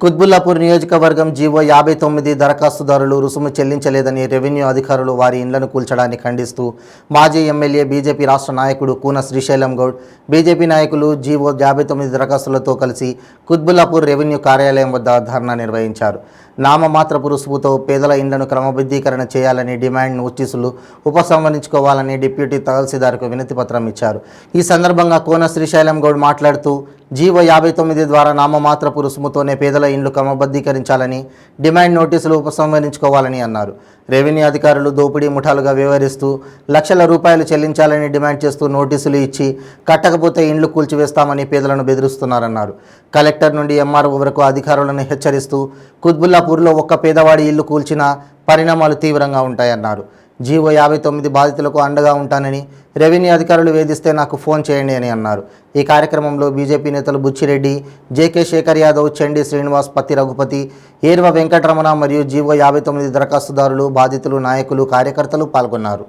కుత్బుల్లాపూర్ నియోజకవర్గం జీవో 59 దరఖాస్తుదారులు రుసుము చెల్లించలేదని రెవెన్యూ అధికారులు వారి ఇండ్లను కూల్చడాన్ని ఖండిస్తూ మాజీ ఎమ్మెల్యే బీజేపీ రాష్ట్ర నాయకుడు కూన శ్రీశైలం గౌడ్ బీజేపీ నాయకులు జీవో 59 దరఖాస్తులతో కలిసి కుత్బుల్లాపూర్ రెవెన్యూ కార్యాలయం వద్ద ధర్నా నిర్వహించారు. నామమాత్రపు రుసుముతో పేదల ఇండ్లను క్రమబద్ధీకరణ చేయాలని డిమాండ్ నోటీసులు ఉపసంహరించుకోవాలని డిప్యూటీ తహసీల్దార్కు వినతి పత్రం ఇచ్చారు. ఈ సందర్భంగా కూన శ్రీశైలం గౌడ్ మాట్లాడుతూ జీవో 59 ద్వారా నామమాత్రపు రుసుముతోనే పేదల ఇండ్లు క్రమబద్ధీకరించాలని డిమాండ్ నోటీసులు ఉపసంహరించుకోవాలని అన్నారు. రెవెన్యూ అధికారులు దోపిడీ ముఠాలుగా వ్యవహరిస్తూ లక్షల రూపాయలు చెల్లించాలని డిమాండ్ చేస్తూ నోటీసులు ఇచ్చి కట్టకపోతే ఇండ్లు కూల్చివేస్తామని పేదలను బెదిరిస్తున్నారన్నారు. కలెక్టర్ నుండి ఎంఆర్ఓ వరకు అధికారులను హెచ్చరిస్తూ కుత్బుల్లాపూర్లో ఒక్క పేదవాడి ఇల్లు కూల్చిన పరిణామాలు తీవ్రంగా ఉంటాయన్నారు. జీవో 59 బాధితులకు అండగా ఉంటానని, రెవెన్యూ అధికారులు వేధిస్తే నాకు ఫోన్ చేయండి అని అన్నారు. ఈ కార్యక్రమంలో బీజేపీ నేతలు బుచ్చిరెడ్డి, జేకే శేఖర్ యాదవ్, చండి శ్రీనివాస్, పత్తి రఘుపతి, ఏర్వ వెంకటరమణ మరియు జీవో 59 దరఖాస్తుదారులు, బాధితులు, నాయకులు, కార్యకర్తలు పాల్గొన్నారు.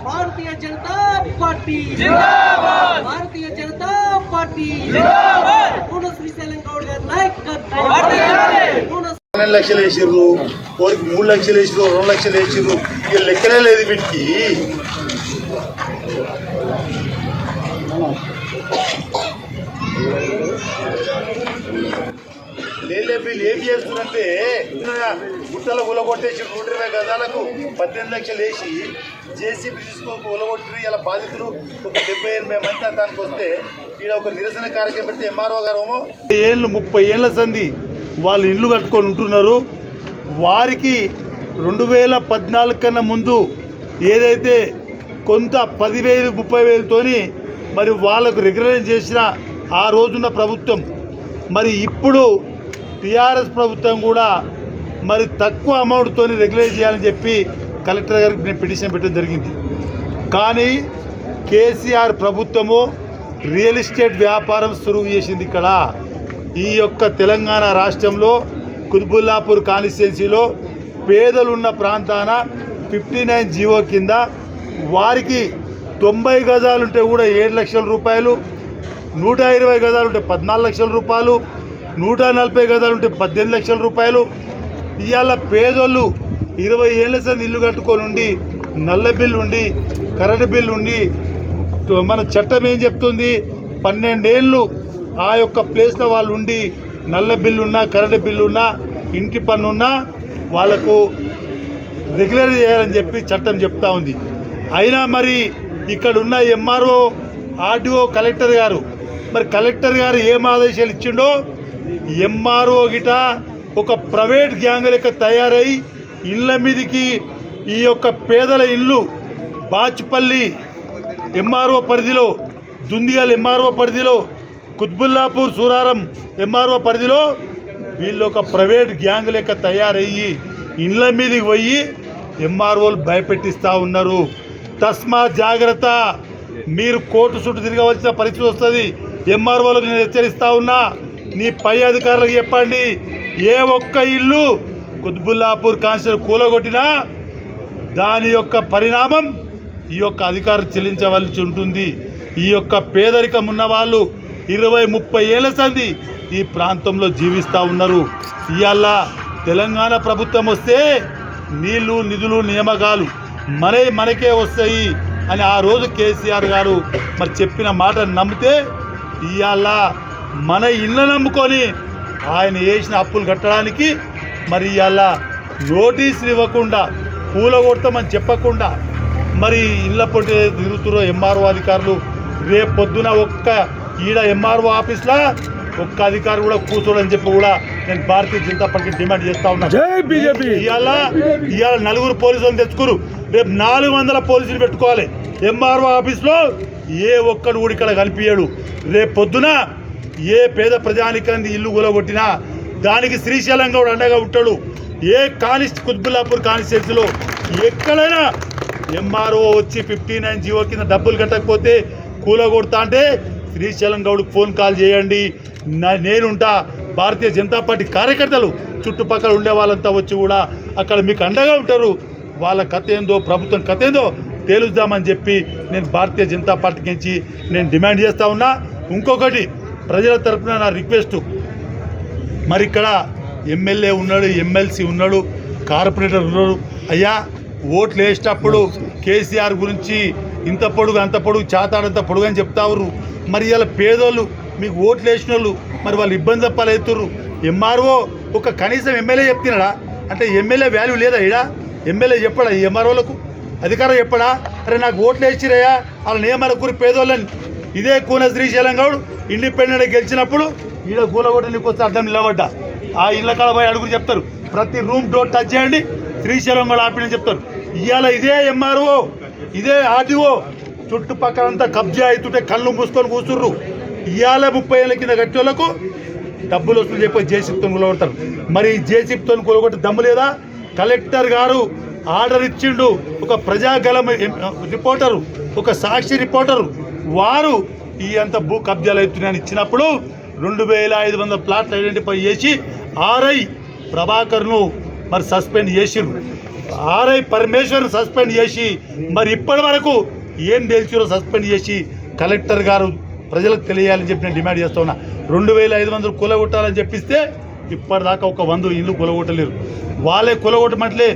भारतीय जनता पार्टी जिंदाबाद, भारतीय जनता पार्टी जिंदाबाद. కూన శ్రీశైలం గౌడ్ గారి నాయకత్వం. 12 లక్షలు వేసిర్రు, కోరికి 3 లక్షలు వేసిర్రు, 2 లక్షలు వేసిర్రు, ఇక లెక్కనే లేదు వీటికి. లేలే వీళ్ళు ఏం చేస్తున్నారంటే గుట్టలు కూలగొట్టేసి 120 గజాలకు 18 లక్షలు వేసి జేసీబీ తీసుకోక కూలగొట్టి ఇలా బాధితులు ఒక 70-80 మంది దానికి వస్తే ఈడ ఒక నిరసన కార్యక్రమం పెడితే ఎంఆర్ఓ గారు 30 ఏళ్ల సంది వాళ్ళు ఇల్లు కట్టుకొని ఉంటున్నారు. వారికి 2014 కన్నా ముందు ఏదైతే కొంత 10,000-30,000తోని మరి వాళ్ళకు రెగ్యులరైజ్ చేసిన ఆ రోజున్న ప్రభుత్వం, మరి ఇప్పుడు టీఆర్ఎస్ ప్రభుత్వం కూడా మరి తక్కువ అమౌంట్తో రెగ్యులైజ్ చేయాలని చెప్పి కలెక్టర్ గారికి నేను పిటిషన్ పెట్టడం జరిగింది. కానీ కేసీఆర్ ప్రభుత్వము రియల్ ఎస్టేట్ వ్యాపారం సురువు చేసింది. ఇక్కడ ఈ యొక్క తెలంగాణ రాష్ట్రంలో కుత్బుల్లాపూర్ కాన్స్టిట్యున్సీలో పేదలున్న ప్రాంతాన 59 జీవో కింద వారికి 90 గజాలుంటే కూడా 7 లక్షల రూపాయలు, 120 గజాలుంటే 14 లక్షల రూపాయలు, 140 గజాలుంటే 18 లక్షల రూపాయలు. ఇవాళ పేదోళ్ళు 20 ఏళ్ళ సంది ఇల్లు కట్టుకొని ఉండి నల్ల బిల్లు ఉండి కరెంటు బిల్లు ఉండి మన చట్టం ఏం చెప్తుంది, 12 ఏళ్ళు ఆ యొక్క ప్లేస్లో వాళ్ళు ఉండి నల్ల బిల్లు ఉన్నా కరెంటు బిల్లు ఉన్నా ఇంటి పన్ను ఉన్నా వాళ్ళకు రెగ్యులర్ చేయాలని చెప్పి చట్టం చెప్తా ఉంది. అయినా మరి ఇక్కడ ఉన్న ఎంఆర్ఓ, ఆర్డీఓ, కలెక్టర్ గారు, మరి కలెక్టర్ గారు ఏం ఆదేశాలు ఇచ్చిండో ఎంఆర్ఓ గిట ఒక ప్రైవేట్ గ్యాంగ్ లెక్క తయారై ఇళ్ళ మీదకి ఈ యొక్క పేదల ఇల్లు బాచుపల్లి ఎంఆర్ఓ పరిధిలో, దుందిగల్ ఎంఆర్ఓ పరిధిలో, కుత్బుల్లాపూర్ సూరారం ఎంఆర్ఓ పరిధిలో వీళ్ళు ఒక ప్రైవేట్ గ్యాంగ్ లెక్క తయారయ్యి ఇళ్ళ మీదకి పోయి ఎంఆర్ఓలు భయపెట్టిస్తూ ఉన్నారు. తస్మా జాగ్రత్త, మీరు కోర్టు చుట్టూ తిరగవలసిన పరిస్థితి వస్తుంది. ఎంఆర్ఓలకు నేను హెచ్చరిస్తా ఉన్నా, నీ పై అధికారులకు చెప్పండి, ఏ ఒక్క ఇల్లు కుత్బుల్లాపూర్ కాన్స్టిట్యూన్సీ కూలగొట్టినా దాని యొక్క పరిణామం ఈ యొక్క అధికారులు చెల్లించవలసి ఉంటుంది. ఈ యొక్క పేదరికం ఉన్న వాళ్ళు 20-30 ఏళ్ల సంది ఈ ప్రాంతంలో జీవిస్తూ ఉన్నారు. ఇవాళ తెలంగాణ ప్రభుత్వం వస్తే నీళ్లు, నిధులు, నియామకాలు మనకే వస్తాయి. అని ఆ రోజు కేసీఆర్ గారు మరి చెప్పిన మాట నమ్మితే ఇవాళ మన ఇళ్ళ నమ్ముకొని ఆయన వేసిన అప్పులు కట్టడానికి మరి ఇవాళ నోటీసులు ఇవ్వకుండా కూలగొడతామని చెప్పకుండా మరి ఇళ్ళ పొట్టి తిరుగుతున్న ఎంఆర్ఓ అధికారులు రేపు పొద్దున ఒక్క ఈడ ఎంఆర్ఓ ఆఫీస్లో ఒక్క అధికారి కూడా కూర్చోడని చెప్పి కూడా నేను భారతీయ జనతా పార్టీ డిమాండ్ చేస్తా ఉన్నాను. జై బీజేపీ. ఇవాళ 4 పోలీసులను తెచ్చుకురు, రేపు 400 పోలీసులు పెట్టుకోవాలి ఎంఆర్ఓ ఆఫీస్లో. ఏ ఒక్కడు కూడా ఇక్కడ కనిపించాడు. రేపు పొద్దున ఏ పేద ప్రజానికాన్ని ఇల్లు కూలగొట్టినా దానికి శ్రీశైలం గౌడ్ అండగా ఉంటాడు. ఏ కుత్బుల్లాపూర్ కాన్స్టిట్యూన్సీలో ఎక్కడైనా ఎంఆర్ఓ వచ్చి 59 జీవో కింద డబ్బులు కట్టకపోతే కూలగొడతా అంటే శ్రీశైలం గౌడ్కి ఫోన్ కాల్ చేయండి, నేనుంటా. భారతీయ జనతా పార్టీ కార్యకర్తలు చుట్టుపక్కల ఉండే వాళ్ళంతా వచ్చి కూడా అక్కడ మీకు అండగా ఉంటారు. వాళ్ళ కథ ఏందో ప్రభుత్వం కథ ఏందో తేలుద్దామని చెప్పి నేను భారతీయ జనతా పార్టీకి నుంచి నేను డిమాండ్ చేస్తూ ఉన్నా. ఇంకొకటి ప్రజల తరఫున నా రిక్వెస్ట్, మరి ఇక్కడ ఎమ్మెల్యే ఉన్నాడు, ఎమ్మెల్సీ ఉన్నాడు, కార్పొరేటర్ ఉన్నాడు. అయ్యా ఓట్లు వేసేటప్పుడు కేసీఆర్ గురించి ఇంత పొడుగు అంత పొడుగు చాతాడంత పొడుగు అని చెప్తారు. మరి ఇలా పేదోళ్ళు మీకు ఓట్లు వేసిన వాళ్ళు మరి వాళ్ళు ఇబ్బంది తప్పాలవుతుర్రు. ఎంఆర్ఓ ఒక కనీసం ఎమ్మెల్యే చెప్తున్నాడా? అంటే ఎమ్మెల్యే వాల్యూ లేదా? ఈడ ఎమ్మెల్యే చెప్పడా? ఈ ఎంఆర్ఓలకు అధికారం చెప్పడా? అరే నాకు ఓట్లు వేసిరయ్యా వాళ్ళని ఏమనుకుని పేదోళ్ళని. ఇదే కూన శ్రీశైలం గౌడ్ ఇండిపెండెంట్ గెలిచినప్పుడు ఈడ కూలగొట్టడానికి వస్తే అర్థం నిలబడ్డా. ఆ ఇళ్ళ కాడ పోయి అడుగురు చెప్తారు, ప్రతి రూమ్ డోర్ టచ్ చేయండి శ్రీశైలం గౌడ్ ఆపినని చెప్తారు. ఇవాళ ఇదే ఎంఆర్ఓ ఇదే ఆర్డీఓ చుట్టుపక్కలంతా కబ్జా అవుతుంటే కళ్ళు మూసుకొని కూర్చుర్రు. ఇవాళ 30 ఏళ్ళ కింద కట్టేళ్లకు డబ్బులు వస్తుంది చెప్పి జేసీబీతో కూలగొడతారు. మరి జేసీబీతో కూలగొట్టే దమ్ము లేదా? కలెక్టర్ గారు ఆర్డర్ ఇచ్చిండు. ఒక ప్రజాగలం రిపోర్టరు, ఒక సాక్షి రిపోర్టరు వారు ఈ అంత భూ కబ్జాలు అవుతున్నాయని ఇచ్చినప్పుడు 2500 ప్లాట్లు ఐడెంటిఫై చేసి ఆర్ఐ ప్రభాకర్ను మరి సస్పెండ్ చేసిర్రు. ఆర్ఐ పరమేశ్వర్ను సస్పెండ్ చేసి మరి ఇప్పటి వరకు ఏం తెలిసిరో సస్పెండ్ చేసి కలెక్టర్ గారు ప్రజలకు తెలియాలని చెప్పి నేను డిమాండ్ చేస్తా ఉన్నా. 2500 కూలగొట్టాలని చెప్పిస్తే ఇప్పటిదాకా ఒక 100 ఇల్లు కూలగొట్టలేరు. వాళ్ళే కూలగొట్టమంటలే,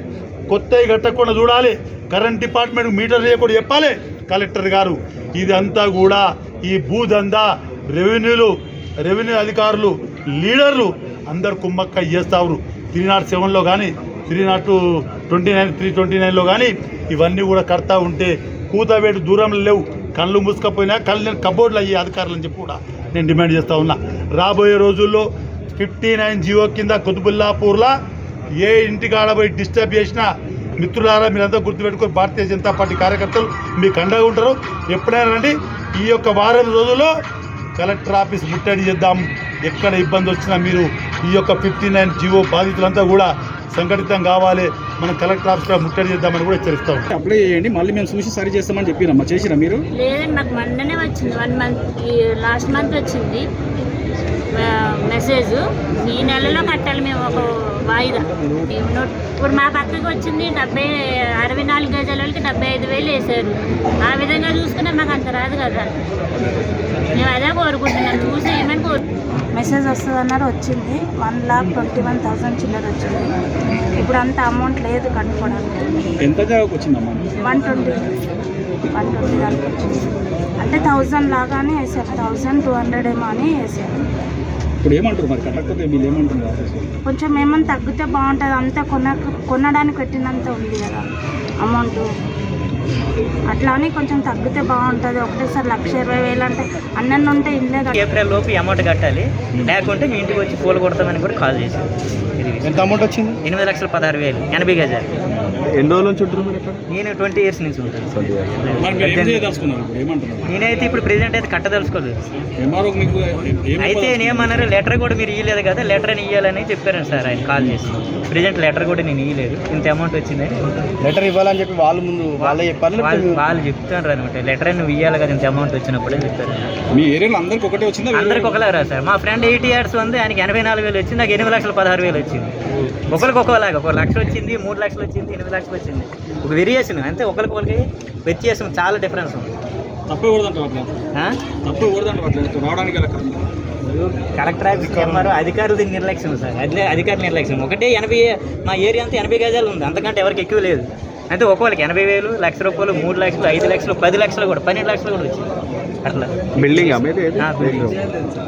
కొత్తవి కట్టకుండా చూడాలి. కరెంట్ డిపార్ట్మెంట్ మీటర్ చేయకుండా చెప్పాలి కలెక్టర్ గారు. ఇదంతా కూడా ఈ భూదందా రెవెన్యూ అధికారులు లీడర్లు అందరు కుమ్మక్క చేస్తారు. 307లో కానీ 329లో కానీ ఇవన్నీ కూడా కడతా ఉంటే కూతవేటు దూరంలో లేవు. కళ్ళు మూసుకపోయినా కళ్ళు కబోర్డులు అయ్యే అధికారులని చెప్పి కూడా నేను డిమాండ్ చేస్తూ ఉన్నా. రాబోయే రోజుల్లో 59 జీవో కింద కుతుబుల్లాపూర్లో ఏ ఇంటికి ఆడబోయి డిస్టర్బ్ చేసినా మిత్రులారా మీరంతా గుర్తుపెట్టుకొని భారతీయ జనతా పార్టీ కార్యకర్తలు మీకు అండగా ఉంటారు. ఎప్పుడైనా రండి. ఈ యొక్క వారం రోజుల్లో కలెక్టర్ ఆఫీస్ ముట్టడి చేద్దాం. ఎక్కడ ఇబ్బంది వచ్చినా మీరు ఈ యొక్క 59 జీవో బాధితులంతా కూడా సంఘటితం కావాలి. మనం కలెక్టర్ ఆఫీస్లో ముట్టడి చేద్దామని కూడా హెచ్చరిస్తాం. అప్లై చేయండి, మళ్ళీ మేము చూసి సరి చేస్తామని చెప్పిరమ్మా. చేసిరా మీరు? లేదండి, నాకు మొన్ననే వచ్చింది. 1 మంత్ లాస్ట్ మంత్ వచ్చింది మెసేజ్. ఈ నెలలో కట్టాలి మేము ఒక వాయిదా. ఇప్పుడు మా పక్కకి వచ్చింది 64 గజాలకి 75,000 వేశారు. ఆ విధంగా చూసుకునే మాకు అంత రాదు కదా. మేము అదే కోరుకుంటున్నాం, చూసి ఏమని మెసేజ్ వస్తుంది అన్నారు. వచ్చింది 1,21,000 చిల్లర వచ్చింది. ఇప్పుడు అంత అమౌంట్ లేదు కట్టుకోవడానికి. ఎంత జాగాకు వచ్చిందమ్మా? 120 దానికి వచ్చింది. అంటే 1000 లాగానే వేసారు, 1200 ఏమో అని వేసారు. ఇప్పుడు ఏమంటారు మరి? కట్టకపోతే వీళ్ళు ఏమంటున్నారు? కొంచెం ఏమైనా తగ్గితే బాగుంటుంది. అంతే కొనడానికి పెట్టినంత ఉంది కదా అమౌంట్. అట్లా అని కొంచెం తగ్గితే బాగుంటుంది. ఒకటేసారి 1,20,000 అంటే అన్నన్ను ఉంటే ఇల్లే కదా. ఏప్రిల్ లోపు అమౌంట్ కట్టాలి, లేకుంటే మీ ఇంటికి వచ్చి పూలు కొడతామని కూడా కాల్ చేశారు. ఎంత అమౌంట్ వచ్చింది? 8,16,000 80 గజాలు. ఎన్ని రోజుల నుంచి ఉంటుంది మరి? నేను 20 years నుంచి ఉంటాను. ఏమంటున్నారు? నేనైతే ఇప్పుడు ప్రెసిడెంట్ అయితే కట్టదలుచుకోలేదు. ఎంఆర్ఓ మీకు అయితే నేనేమన్నారు, లెటర్ కూడా మీరు ఇవ్వలేదు కదా, లెటర్ అని ఇవ్వాలని చెప్పారండి సార్ ఆయన కాల్ చేసి. ప్రెసిడెంట్ లెటర్ కూడా నేను ఇవ్వలేదు, ఇంత అమౌంట్ వచ్చిందని. లెటర్ ఇవ్వాలని చెప్పి వాళ్ళు ముందు వాళ్ళే చెప్పాలి. వాళ్ళు చెప్తారు అనమాట, లెటర్ నువ్వు ఇవ్వాలి కదా ఇంత అమౌంట్ వచ్చినప్పుడే చెప్పారు. మీ ఏరియాలో అందరికి ఒకటే వచ్చిందా? అందరికి ఒకలాగా సార్. మా ఫ్రెండ్ 80 years ఉంది, ఆయనకి 84,000 వచ్చింది, నాకు 8,16,000 వచ్చింది. ఒకరికి ఒకలాగా, 1 లక్ష వచ్చింది, 3 లక్షలు వచ్చింది, 8 లక్షలు వచ్చింది. ఒక వేరియేషన్ అంతే, ఒకరికి వ్యత్యాసం చాలా డిఫరెన్స్ ఉంది. రావడానికి కలెక్టర్ ఆఫీస్ ఎంఆర్ఓ అధికారులది నిర్లక్ష్యం సార్. అధికారుల నిర్లక్ష్యం. ఒకటే 80, మా ఏరియా అంతా 80 గజాలు ఉంది, అంతకంటే ఎవరికి ఎక్కువ లేదు. అయితే ఒక్కొక్కరికి 80,000, ₹1,00,000, 3 లక్షలు, 5 లక్షలు, 10 లక్షలు కూడా, 12 లక్షలు కూడా వచ్చింది అట్లా బిల్డింగ్ బిల్డింగ్